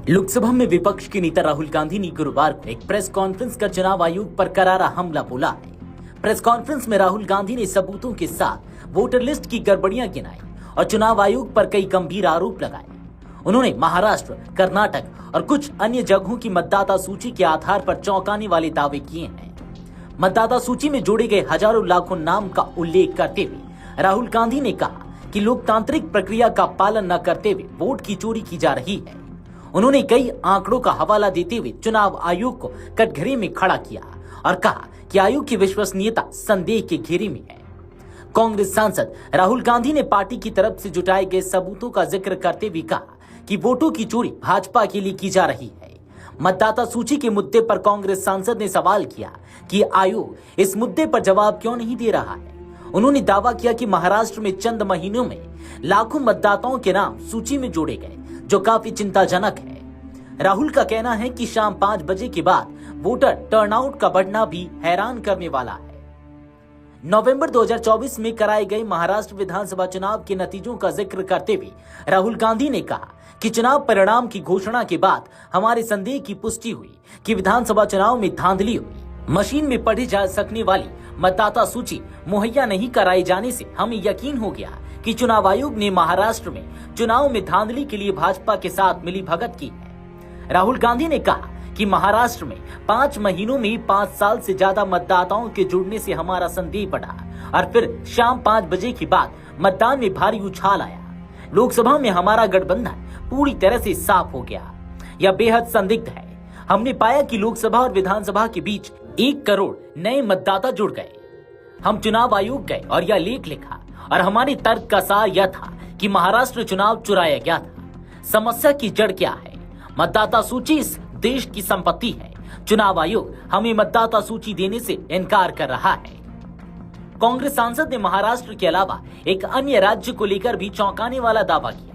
लोकसभा में विपक्ष के नेता राहुल गांधी ने गुरुवार को एक प्रेस कॉन्फ्रेंस कर चुनाव आयोग पर करारा हमला बोला है। प्रेस कॉन्फ्रेंस में राहुल गांधी ने सबूतों के साथ वोटर लिस्ट की गड़बड़ियां गिनाई और चुनाव आयोग पर कई गंभीर आरोप लगाए। उन्होंने महाराष्ट्र, कर्नाटक और कुछ अन्य जगहों की मतदाता सूची के आधार पर चौंकाने वाले दावे किए हैं। मतदाता सूची में जोड़े गए हजारों लाखों नाम का उल्लेख करते हुए राहुल गांधी ने कहा कि लोकतांत्रिक प्रक्रिया का पालन न करते हुए वोट की चोरी की जा रही है। उन्होंने कई आंकड़ों का हवाला देते हुए चुनाव आयोग को कटघरे में खड़ा किया और कहा कि आयोग की विश्वसनीयता संदेह के घेरे में है। कांग्रेस सांसद राहुल गांधी ने पार्टी की तरफ से जुटाए गए सबूतों का जिक्र करते हुए कहा कि वोटों की चोरी भाजपा के लिए की जा रही है। मतदाता सूची के मुद्दे पर कांग्रेस सांसद ने सवाल किया कि आयोग इस मुद्दे पर जवाब क्यों नहीं दे रहा है। उन्होंने दावा किया कि महाराष्ट्र में चंद महीनों में लाखों मतदाताओं के नाम सूची में जोड़े गए, जो काफी चिंताजनक है। राहुल का कहना है कि शाम 5 बजे के बाद वोटर टर्नआउट का बढ़ना भी हैरान करने वाला है। नवंबर 2024 में कराए गए महाराष्ट्र विधानसभा चुनाव के नतीजों का जिक्र करते हुए राहुल गांधी ने कहा कि चुनाव परिणाम की घोषणा के बाद हमारे संदेह की पुष्टि हुई कि विधानसभा चुनाव में धांधली हुई। मशीन में पढ़ी जा सकने वाली मतदाता सूची मुहैया नहीं कराए जाने से हमें यकीन हो गया कि चुनाव आयोग ने महाराष्ट्र में चुनाव में धांधली के लिए भाजपा के साथ मिलीभगत की है। राहुल गांधी ने कहा कि महाराष्ट्र में 5 महीनों में 5 साल से ज्यादा मतदाताओं के जुड़ने से हमारा संदेह बढ़ा और फिर शाम 5 बजे के बाद मतदान में भारी उछाल आया। लोकसभा में हमारा गठबंधन पूरी तरह से साफ हो गया। यह बेहद संदिग्ध है। हमने पाया कि लोकसभा और विधानसभा के बीच 1 करोड़ नए मतदाता जुड़ गए। हम चुनाव आयोग गए और यह लेख लिखा और हमारे तर्क का सार यह था कि महाराष्ट्र चुनाव चुराया गया था। समस्या की जड़ क्या है? मतदाता सूची इस देश की संपत्ति है। चुनाव आयोग हमें मतदाता सूची देने से इनकार कर रहा है। कांग्रेस सांसद ने महाराष्ट्र के अलावा एक अन्य राज्य को लेकर भी चौंकाने वाला दावा किया।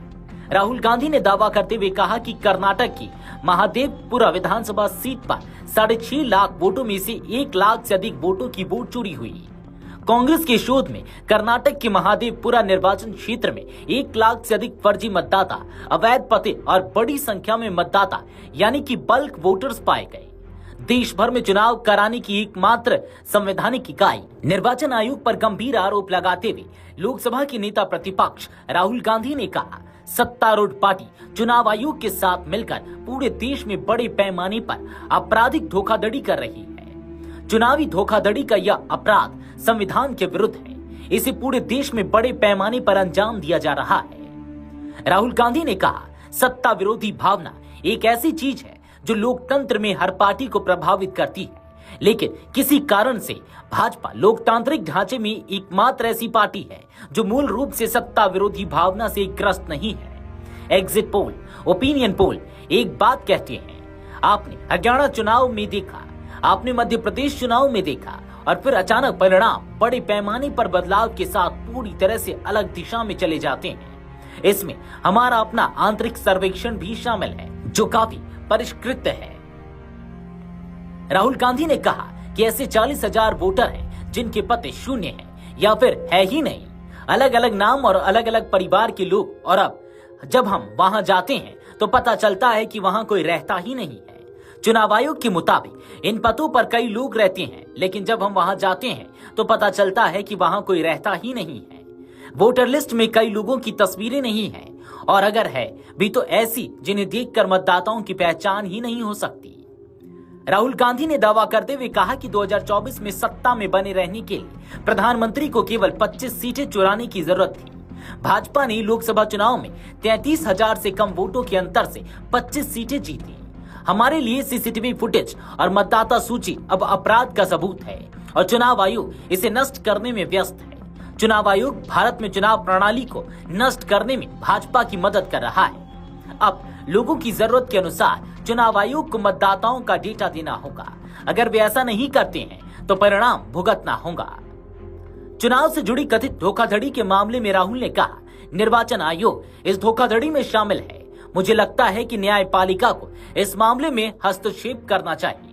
राहुल गांधी ने दावा करते हुए कहा कि कर्नाटक की महादेवपुरा विधानसभा सीट पर 6.5 लाख वोटों में से 1 लाख से अधिक वोटों की वोट चोरी हुई। कांग्रेस के शोध में कर्नाटक के महादेवपुरा निर्वाचन क्षेत्र में 1 लाख से अधिक फर्जी मतदाता, अवैध पते और बड़ी संख्या में मतदाता यानी कि बल्क वोटर्स पाए गए। देश भर में चुनाव कराने की एकमात्र संवैधानिक इकाई निर्वाचन आयोग पर गंभीर आरोप लगाते हुए लोकसभा के नेता प्रतिपक्ष राहुल गांधी ने कहा, सत्तारूढ़ पार्टी चुनाव आयोग के साथ मिलकर पूरे देश में बड़े पैमाने पर आपराधिक धोखाधड़ी कर रही है। चुनावी धोखाधड़ी का यह अपराध संविधान के विरुद्ध है। इसे पूरे देश में बड़े पैमाने पर अंजाम दिया जा रहा है। राहुल गांधी ने कहा, सत्ता विरोधी भावना एक ऐसी चीज है जो लोकतंत्र में हर पार्टी को प्रभावित करती है, लेकिन किसी कारण से भाजपा लोकतांत्रिक ढांचे में एकमात्र ऐसी पार्टी है जो मूल रूप से सत्ता विरोधी भावना से ग्रस्त नहीं है। एग्जिट पोल, ओपिनियन पोल एक बात कहते हैं। आपने हरियाणा चुनाव में देखा, आपने मध्य प्रदेश चुनाव में देखा और फिर अचानक परिणाम बड़े पैमाने पर बदलाव के साथ पूरी तरह से अलग दिशा में चले जाते हैं। इसमें हमारा अपना आंतरिक सर्वेक्षण भी शामिल है जो काफी परिष्कृत है। राहुल गांधी ने कहा कि ऐसे 40,000 वोटर हैं जिनके पते शून्य हैं या फिर है ही नहीं, अलग अलग नाम और अलग अलग परिवार के लोग, और अब जब हम वहां जाते हैं तो पता चलता है कि वहां कोई रहता ही नहीं है। चुनाव आयोग के मुताबिक इन पतों पर कई लोग रहते हैं, लेकिन जब हम वहां जाते हैं तो पता चलता है कि वहां कोई रहता ही नहीं है। वोटर लिस्ट में कई लोगों की तस्वीरें नहीं है, और अगर है भी तो ऐसी जिन्हें देखकर मतदाताओं की पहचान ही नहीं हो सकती। राहुल गांधी ने दावा करते हुए कहा कि 2024 में सत्ता में बने रहने के लिए प्रधानमंत्री को केवल 25 सीटें चुराने की जरूरत थी। भाजपा ने लोकसभा चुनाव में 33,000 से कम वोटों के अंतर से 25 सीटें जीती। हमारे लिए सीसीटीवी फुटेज और मतदाता सूची अब अपराध का सबूत है और चुनाव आयोग इसे नष्ट करने में व्यस्त है। चुनाव आयोग भारत में चुनाव प्रणाली को नष्ट करने में भाजपा की मदद कर रहा है। अब लोगों की जरूरत के अनुसार चुनाव आयोग को मतदाताओं का डेटा देना होगा। अगर वे ऐसा नहीं करते हैं तो परिणाम भुगतना होगा। चुनाव से जुड़ी कथित धोखाधड़ी के मामले में राहुल ने कहा, निर्वाचन आयोग इस धोखाधड़ी में शामिल है। मुझे लगता है कि न्यायपालिका को इस मामले में हस्तक्षेप करना चाहिए।